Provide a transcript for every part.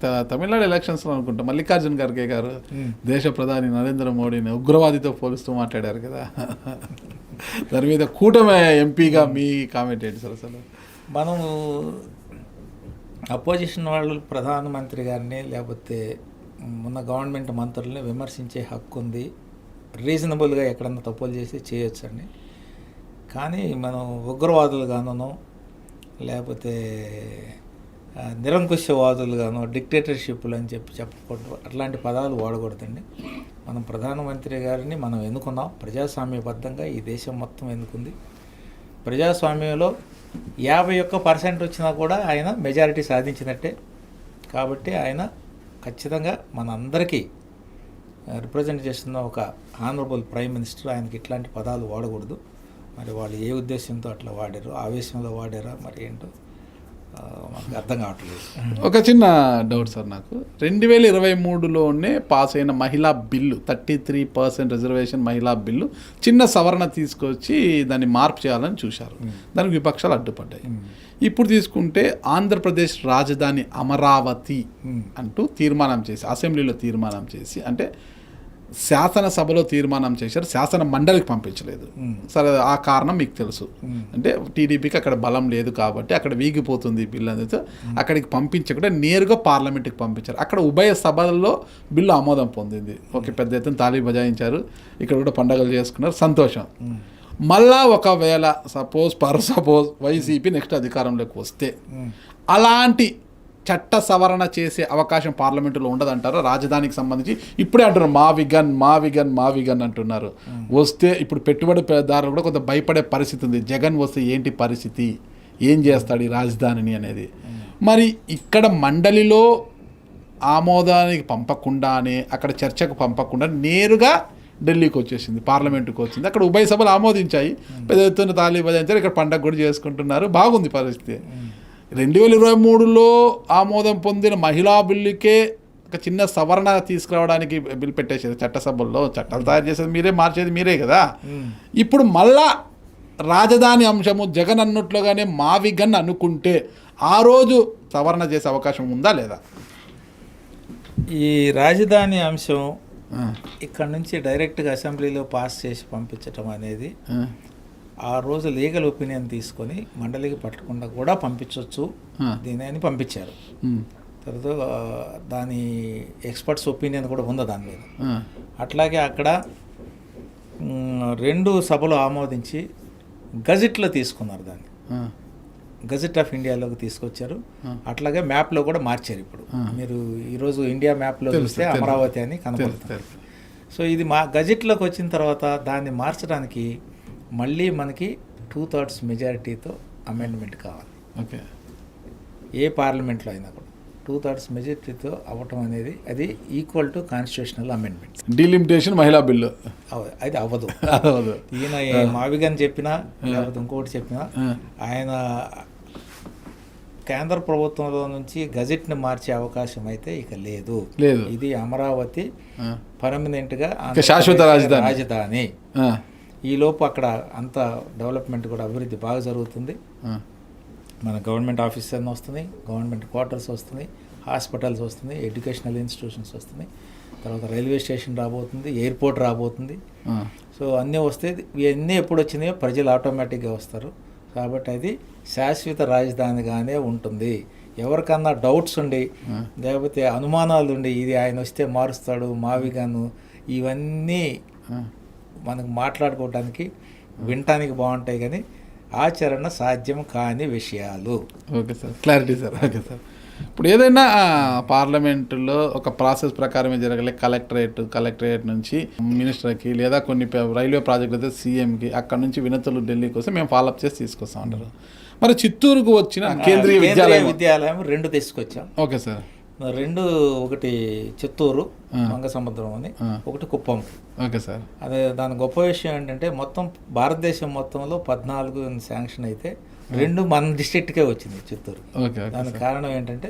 తమిళనాడు ఎలక్షన్స్లో అనుకుంటా మల్లికార్జున్ ఖర్గే గారు దేశ ప్రధాని నరేంద్ర మోడీని ఉగ్రవాదితో పోలుస్తూ మాట్లాడారు కదా. దాని మీద కూటమి ఎంపీగా మీ కామెంట్ ఏంటి సార్? అసలు మనము అపోజిషన్ వాళ్ళు ప్రధానమంత్రి గారిని లేకపోతే ఉన్న గవర్నమెంట్ మంత్రుల్ని విమర్శించే హక్కు ఉంది, రీజనబుల్గా ఎక్కడన్నా తప్పులు చేసి చేయొచ్చండి. కానీ మనం ఉగ్రవాదులుగానో లేకపోతే నిరంకుశవాదులుగానో డిక్టేటర్షిప్లు అని చెప్పకూడదు, అట్లాంటి పదాలు వాడకూడదండి. మనం ప్రధానమంత్రి గారిని మనం ఎన్నుకున్నాం, ప్రజాస్వామ్యబద్ధంగా ఈ దేశం మొత్తం ఎన్నుకుంది. ప్రజాస్వామ్యంలో 51% వచ్చినా కూడా ఆయన మెజారిటీ సాధించినట్టే. కాబట్టి ఆయన ఖచ్చితంగా మన అందరికీ రిప్రజెంట్ చేస్తున్న ఒక ఆనరబుల్ ప్రైమ్ మినిస్టర్. ఆయనకి ఇట్లాంటి పదాలు వాడకూడదు. మరి వాళ్ళు ఏ ఉద్దేశంతో అట్లా వాడారు, ఆవేశంలో వాడారా మరి ఏంటో మనకు అర్థం కావట్లేదు. ఒక చిన్న డౌట్ సార్, నాకు 2023లోనే పాస్ అయిన మహిళా బిల్లు 33% రిజర్వేషన్ మహిళా బిల్లు చిన్న సవరణ తీసుకొచ్చి దాన్ని మార్పు చేయాలని చూశారు. దానికి విపక్షాలు అడ్డుపడ్డాయి. ఇప్పుడు తీసుకుంటే ఆంధ్రప్రదేశ్ రాజధాని అమరావతి అంటూ తీర్మానం చేసి అసెంబ్లీలో తీర్మానం చేసి, అంటే శాసనసభలో తీర్మానం చేశారు, శాసన మండలికి పంపించలేదు. సరే, ఆ కారణం మీకు తెలుసు. అంటే టీడీపీకి అక్కడ బలం లేదు కాబట్టి అక్కడ వీగిపోతుంది బిల్లు అనేది, అక్కడికి పంపించకుండా నేరుగా పార్లమెంట్కి పంపించారు. అక్కడ ఉభయ సభల్లో బిల్లు ఆమోదం పొందింది. ఓకే, పెద్ద ఎత్తున తాళీ బజాయించారు, ఇక్కడ కూడా పండగలు చేసుకున్నారు, సంతోషం. మళ్ళా ఒకవేళ సపోజ్ వైసీపీ నెక్స్ట్ అధికారంలోకి వస్తే అలాంటి చట్ట సవరణ చేసే అవకాశం పార్లమెంటులో ఉండదంటారు. రాజధానికి సంబంధించి ఇప్పుడే అంటున్నారు మా విగన్ అంటున్నారు. వస్తే ఇప్పుడు పెట్టుబడిదారులు కూడా కొంత భయపడే పరిస్థితి ఉంది. జగన్ వస్తే ఏంటి పరిస్థితి, ఏం చేస్తాడు ఈ రాజధానిని అనేది. మరి ఇక్కడ మండలిలో ఆమోదానికి పంపకుండానే, అక్కడ చర్చకు పంపకుండా నేరుగా ఢిల్లీకి వచ్చేసింది, పార్లమెంటుకి వచ్చింది. అక్కడ ఉభయ సభలు ఆమోదించాయి, పెద్ద ఎత్తున తాళీ బజాయించారు, ఇక్కడ పండగ కూడా చేసుకుంటున్నారు, బాగుంది పరిస్థితి. 2023లో ఆమోదం పొందిన మహిళా బిల్లుకే ఒక చిన్న సవరణ తీసుకురావడానికి బిల్ పెట్టేసేది చట్టసభల్లో. చట్టాలు తయారు చేసేది మీరే, మార్చేది మీరే కదా. ఇప్పుడు మళ్ళా రాజధాని అంశము జగన్ అన్నట్లుగానే మావిగన్ అనుకుంటే ఆ రోజు సవరణ చేసే అవకాశం ఉందా లేదా? ఈ రాజధాని అంశం ఇక్కడ నుంచి డైరెక్ట్గా అసెంబ్లీలో పాస్ చేసి పంపించటం అనేది ఆ రోజు లీగల్ ఒపీనియన్ తీసుకొని మండలికి పట్టకుండా కూడా పంపించవచ్చు దీని పంపించారు. తర్వాత దాని ఎక్స్పర్ట్స్ ఒపీనియన్ కూడా ఉంది దాని మీద. అట్లాగే అక్కడ 2 సభలు ఆమోదించి గజెట్లో తీసుకున్నారు, దాన్ని గజెట్ ఆఫ్ ఇండియాలోకి తీసుకొచ్చారు. అట్లాగే మ్యాప్లో కూడా మార్చారు. ఇప్పుడు మీరు ఈరోజు ఇండియా మ్యాప్లో చూస్తే అమరావతి అని కనపడుతుంది. సో ఇది గజెట్లోకి వచ్చిన తర్వాత దాన్ని మార్చడానికి మళ్ళీ మనకి 2/3 మెజారిటీతో అమెండ్మెంట్ కావాలి. ఓకే, ఏ పార్లమెంట్లో అయినా కూడా 2/3 మెజారిటీతో అవ్వటం అనేది అది equal to constitutional amendment. Delimitation మహిళా బిల్లు అది అవ్వదు. ఈయన మావిగన్ చెప్పినా లేకపోతే ఇంకోటి చెప్పినా, ఆయన కేంద్ర ప్రభుత్వంలో నుంచి గజెట్ని మార్చే అవకాశం అయితే ఇక లేదు. ఇది అమరావతి పర్మనెంట్గా శాశ్వత రాజధాని. ఈలోపు అక్కడ అంత డెవలప్మెంట్ కూడా అభివృద్ధి బాగా జరుగుతుంది. మన గవర్నమెంట్ ఆఫీసెస్ వస్తుంది, గవర్నమెంట్ క్వార్టర్స్ వస్తుంది, హాస్పిటల్స్ వస్తుంది, ఎడ్యుకేషనల్ ఇన్స్టిట్యూషన్స్ వస్తున్నాయి, తర్వాత రైల్వే స్టేషన్ రాబోతుంది, ఎయిర్పోర్ట్ రాబోతుంది. సో అన్నీ వస్తే ఇవన్నీ ఎప్పుడు వచ్చినాయో ప్రజలు ఆటోమేటిక్గా వస్తారు. కాబట్టి అది శాశ్వత రాజధానిగానే ఉంటుంది. ఎవరికన్నా డౌట్స్ ఉండి లేకపోతే అనుమానాలు ఉండి ఇది ఆయన వస్తే మారుస్తాడు మావిగాను, ఇవన్నీ మనకు మాట్లాడుకోవడానికి వినటానికి బాగుంటాయి, కానీ ఆచరణ సాధ్యం కాని విషయాలు. Okay sir, clarity sir. Okay sir, ఇప్పుడు ఏదైనా పార్లమెంటులో ఒక ప్రాసెస్ ప్రకారమే జరగలే. కలెక్టరేట్ నుంచి మినిస్టర్కి లేదా కొన్ని రైల్వే ప్రాజెక్టులు అయితే సీఎంకి, అక్కడ నుంచి వినతులు ఢిల్లీ కోసం మేము ఫాలోఅప్ చేసి తీసుకొస్తాం అంటారు. మరి చిత్తూరుకు వచ్చిన కేంద్రీయ విద్యాలయం 2 తీసుకొచ్చాం. ఓకే సార్, 2, ఒకటి చిత్తూరు మంగసముద్రం అని, ఒకటి కుప్పం. Okay sir. అదే దాని గొప్ప విషయం ఏంటంటే మొత్తం భారతదేశం మొత్తంలో 14 శాంక్షన్ అయితే 2 మన డిస్ట్రిక్ట్కే వచ్చింది, చిత్తూరు. దానికి కారణం ఏంటంటే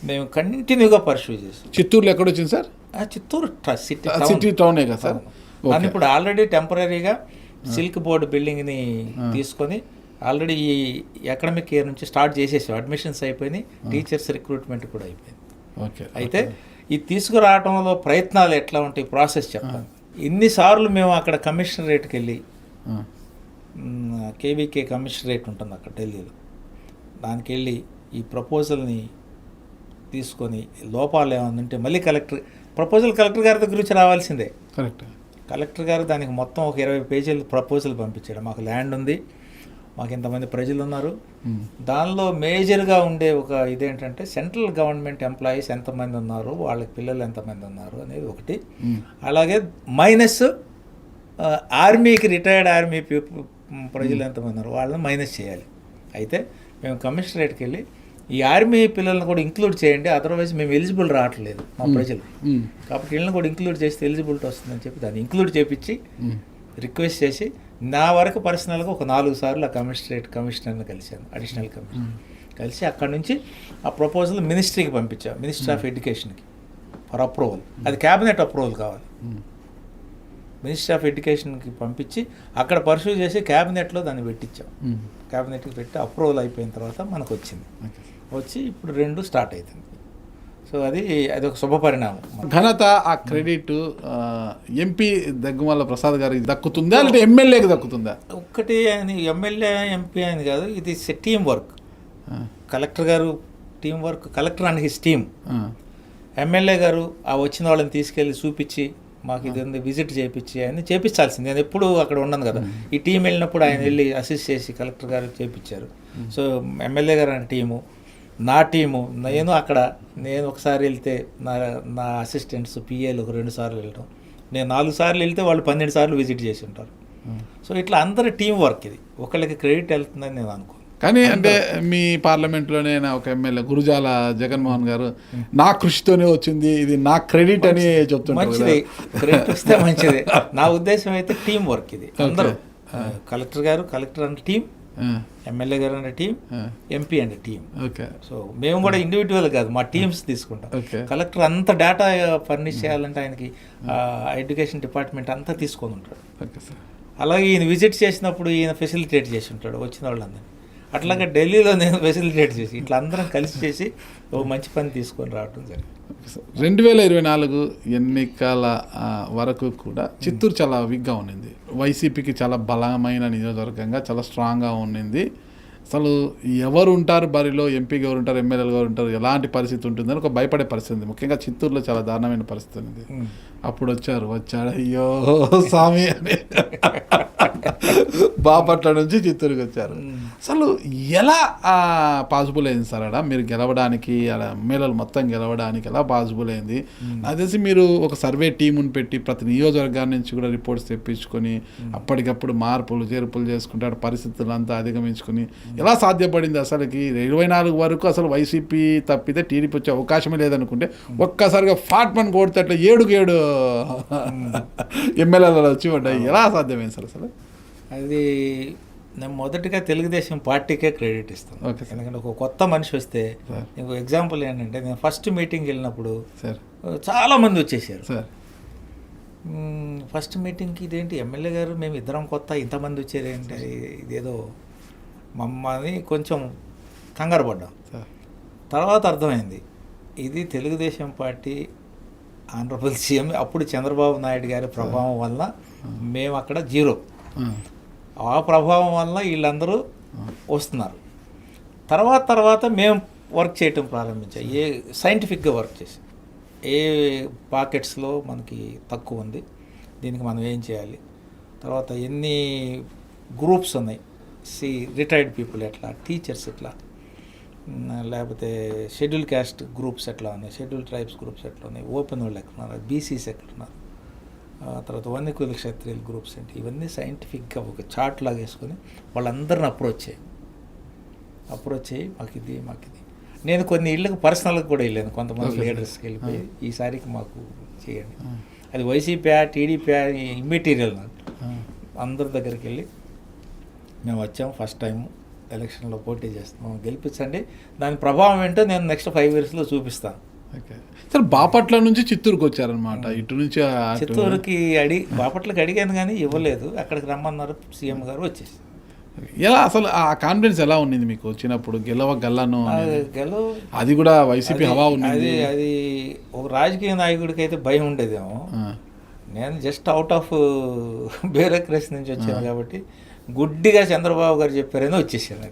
మేము కంటిన్యూగా పర్సూ చేసాం. చిత్తూరులో ఎక్కడ వచ్చింది సార్? చిత్తూరు సిటీ టౌనే కదా సార్. దాన్ని ఇప్పుడు ఆల్రెడీ టెంపరీగా సిల్క్ బోర్డు బిల్డింగ్ని తీసుకొని ఆల్రెడీ ఈ అకాడమిక్ ఇయర్ నుంచి స్టార్ట్ చేసేసాం. అడ్మిషన్స్ అయిపోయినాయి, టీచర్స్ రిక్రూట్మెంట్ కూడా అయిపోయింది. ఓకే. అయితే ఈ తీసుకురావడంలో ప్రయత్నాలు ఎట్లా ఉంటాయి ప్రాసెస్ చెప్తాను. ఇన్నిసార్లు మేము అక్కడ కమిషనరేట్కి వెళ్ళి కేవీకే కమిషనరేట్ ఉంటుంది అక్కడ ఢిల్లీలో, దానికి వెళ్ళి ఈ ప్రపోజల్ని తీసుకొని లోపాలు ఏమైనా ఉంటే మళ్ళీ కలెక్టర్ గారి దగ్గర నుంచి రావాల్సిందే. కరెక్ట్. కలెక్టర్ గారు దానికి మొత్తం ఒక 20 పేజీలు ప్రపోజల్ పంపించాడు. మాకు ల్యాండ్ ఉంది, మాకు ఇంతమంది ప్రజలు ఉన్నారు, దానిలో మేజర్గా ఉండే ఒక ఇదేంటంటే సెంట్రల్ గవర్నమెంట్ ఎంప్లాయీస్ ఎంతమంది ఉన్నారు, వాళ్ళకి పిల్లలు ఎంతమంది ఉన్నారు అనేది ఒకటి. అలాగే మైనస్ ఆర్మీకి రిటైర్డ్ ఆర్మీ ప్రజలు ఎంతమంది ఉన్నారు వాళ్ళని మైనస్ చేయాలి. అయితే మేము కమిషనరేట్కి వెళ్ళి ఈ ఆర్మీ పిల్లల్ని కూడా ఇంక్లూడ్ చేయండి, అదర్వైజ్ మేము ఎలిజిబుల్ రావట్లేదు మా ప్రజలు, కాబట్టి వీళ్ళని కూడా ఇంక్లూడ్ చేస్తే ఎలిజిబిలిటీ వస్తుందని చెప్పి దాన్ని ఇంక్లూడ్ చేపించి రిక్వెస్ట్ చేసి నా వరకు పర్సనల్గా ఒక 4 సార్లు ఆ కమిషనర్ని కలిశాను, అడిషనల్ కమిషనర్ కలిసి అక్కడ నుంచి ఆ ప్రపోజల్ మినిస్ట్రీకి పంపించాం, మినిస్ట్రీ ఆఫ్ ఎడ్యుకేషన్కి ఫర్ అప్రూవల్. అది క్యాబినెట్ అప్రూవల్ కావాలి. మినిస్ట్రీ ఆఫ్ ఎడ్యుకేషన్కి పంపించి అక్కడ పర్సూ చేసి క్యాబినెట్లో దాన్ని పెట్టించాం. క్యాబినెట్కి పెట్టి అప్రూవల్ అయిపోయిన తర్వాత మనకు వచ్చింది. వచ్చి ఇప్పుడు 2 స్టార్ట్ అవుతుంది. సో అది ఒక శుభ పరిణామం. ఘనత, ఆ క్రెడిట్ ఎంపీ దగ్గుమల్ల ప్రసాద్ గారికి దక్కుతుందా అంటే ఎమ్మెల్యేకి దక్కుతుందా? ఒక్కటి అని ఎమ్మెల్యే ఎంపీ అని కాదు, ఇది టీం వర్క్. కలెక్టర్ గారు team work, collector and his team. MLA గారు ఆ వచ్చిన వాళ్ళని తీసుకెళ్ళి చూపించి మాకు ఇది ఉంది విజిట్ చేయించి ఆయన చేపించాల్సింది. నేను ఎప్పుడు అక్కడ ఉండను కదా, ఈ టీం వెళ్ళినప్పుడు ఆయన వెళ్ళి అసిస్ట్ చేసి కలెక్టర్ గారు చేయించారు. సో ఎమ్మెల్యే గారు అనే టీము, నా టీము, నేను ఒకసారి వెళ్తే నా అసిస్టెంట్స్ పిఏలు ఒక 2 సార్లు వెళ్ళడం, నేను 4 సార్లు వెళ్తే వాళ్ళు 12 సార్లు విజిట్ చేసి ఉంటారు. సో ఇట్లా అందరి టీం వర్క్ ఇది, ఒకళ్ళకి క్రెడిట్ వెళ్తుందని నేను అనుకోను. కానీ అంటే మీ పార్లమెంట్లోనే ఒక ఎమ్మెల్యే గురుజాల జగన్మోహన్ గారు నా కృషితోనే వచ్చింది, ఇది నా క్రెడిట్ అని చెప్తుంటారు. మంచిది, క్రెడిట్ వస్తే మంచిది. నా ఉద్దేశం అయితే టీం వర్క్ ఇది. అందరూ కలెక్టర్ అండ్ టీం, ఎమ్మెల్యే గారు అనే team, MP and team. Okay. So మేము కూడా ఇండివిజువల్ కాదు, మా టీమ్స్ తీసుకుంటాం. కలెక్టర్ అంత డేటా ఫర్నిష్ చేయాలంటే ఆయనకి ఎడ్యుకేషన్ డిపార్ట్మెంట్ అంతా తీసుకొని ఉంటాడు. అలాగే ఈయన విజిట్ చేసినప్పుడు ఈయన ఫెసిలిటేట్ చేసి ఉంటాడు వచ్చిన వాళ్ళందరినీ. అట్లాగే ఢిల్లీలో నేను ఫెసిలిటేట్ చేసి ఇట్లా అందరం కలిసి చేసి ఓ మంచి పని తీసుకొని రావడం జరిగింది. 2024 ఎన్నికల వరకు కూడా చిత్తూరు చాలా వీక్గా ఉండింది. వైసీపీకి చాలా బలమైన నియోజకవర్గంగా చాలా స్ట్రాంగ్గా ఉండింది. అసలు ఎవరు ఉంటారు బరిలో, ఎంపీగా ఎవరు ఉంటారు, ఎమ్మెల్యేలు ఎవరు ఉంటారు, ఎలాంటి పరిస్థితి ఉంటుందని ఒక భయపడే పరిస్థితి ఉంది. ముఖ్యంగా చిత్తూరులో చాలా దారుణమైన పరిస్థితి ఉంది. అప్పుడు వచ్చాడు అయ్యో స్వామి అని బాపట్ల నుంచి చిత్తూరుకి వచ్చారు. అసలు ఎలా పాసిబుల్ అయింది సార్ అక్కడ మీరు గెలవడానికి, అలా ఎమ్మెల్యేలు మొత్తం గెలవడానికి ఎలా పాసిబుల్ అయింది? నాకు తెలిసి మీరు ఒక సర్వే టీముని పెట్టి ప్రతి నియోజకవర్గాల నుంచి కూడా రిపోర్ట్స్ తెప్పించుకొని అప్పటికప్పుడు మార్పులు చేర్పులు చేసుకుంటే పరిస్థితులంతా అధిగమించుకొని ఎలా సాధ్యపడింది అసలుకి? 24 వరకు అసలు వైసీపీ తప్పితే టీడీపీ వచ్చే అవకాశమే లేదనుకుంటే ఒక్కసారిగా ఫాట్మన్ కొడితే అట్లా 7 ఎమ్మెల్యేలు వచ్చి పడ్డాయి. ఎలా సాధ్యమైంది సార్ అసలు? అది నేను మొదటిగా తెలుగుదేశం పార్టీకే క్రెడిట్ ఇస్తాను. ఎందుకంటే ఒక కొత్త మనిషి వస్తే, ఇంకో ఎగ్జాంపుల్ ఏంటంటే నేను ఫస్ట్ మీటింగ్కి వెళ్ళినప్పుడు చాలామంది వచ్చేసారు. ఫస్ట్ మీటింగ్కి ఇదేంటి ఎమ్మెల్యే గారు మేము ఇద్దరం కొత్త, ఇంతమంది వచ్చారు ఏంటి, ఇదేదో మమ్మల్ని కొంచెం కంగారు పడ్డాం. తర్వాత అర్థమైంది ఇది తెలుగుదేశం పార్టీ ఆంధ్రప్రదేశ్ సీఎం అప్పుడు చంద్రబాబు నాయుడు గారి ప్రభావం వల్ల మేము అక్కడ 0, ఆ ప్రభావం వల్ల వీళ్ళందరూ వస్తున్నారు. తర్వాత మేము వర్క్ చేయటం ప్రారంభించాం, సైంటిఫిక్గా వర్క్ చేసి ఏ పాకెట్స్లో మనకి తక్కువ ఉంది, దీనికి మనం ఏం చేయాలి, తర్వాత ఎన్ని గ్రూప్స్ ఉన్నాయి, రిటైర్డ్ పీపుల్ ఎట్లా, టీచర్స్ ఎట్లా, లేకపోతే షెడ్యూల్ క్యాస్ట్ గ్రూప్స్ ఎట్లా ఉన్నాయి, షెడ్యూల్ ట్రైబ్స్ గ్రూప్స్ ఎట్లా ఉన్నాయి, ఓపెన్ వాళ్ళు ఎక్కడున్నారు, బీసీస్ ఎక్కడున్నారు, తర్వాత వన్యకుల క్షత్రియుల గ్రూప్స్ ఏంటి, ఇవన్నీ సైంటిఫిక్గా ఒక చార్ట్ లాగా వేసుకొని వాళ్ళందరిని అప్రోచ్ చేయి మాకు ఇది. నేను కొన్ని ఇళ్ళకి పర్సనల్గా కూడా వెళ్ళాను, కొంతమంది లీడర్స్కి వెళ్ళిపోయి ఈసారికి మాకు చేయండి, అది వైసీపీ టీడీపీ ఇమ్మెటీరియల్ అందరి దగ్గరికి వెళ్ళి మేము వచ్చాము, ఫస్ట్ టైం ఎలక్షన్లో పోటీ చేస్తున్నాం, గెలిపించండి, దాని ప్రభావం ఏంటో నేను నెక్స్ట్ 5 yearsలో చూపిస్తాను. ఓకే సార్, బాపట్ల నుంచి చిత్తూరుకి వచ్చారనమాట. ఇటు నుంచి చిత్తూరుకి బాపట్లకి అడిగాను కానీ ఇవ్వలేదు, అక్కడికి రమ్మన్నారు, సీఎం గారు వచ్చేసి. ఎలా అసలు ఆ కాన్ఫిడెన్స్ ఎలా ఉండింది మీకు వచ్చినప్పుడు గెలవగలను అనేది? గెలవ అది కూడా వైసీపీ హవా అది ఉన్నది. అది ఒక రాజకీయ నాయకుడికి అయితే భయం ఉండేదేమో. ఆ, నేను జస్ట్ అవుట్ ఆఫ్ బ్యూరోక్రసీ నుంచి వచ్చాను కాబట్టి గుడ్డిగా చంద్రబాబు గారు చెప్పారని వచ్చేసాను.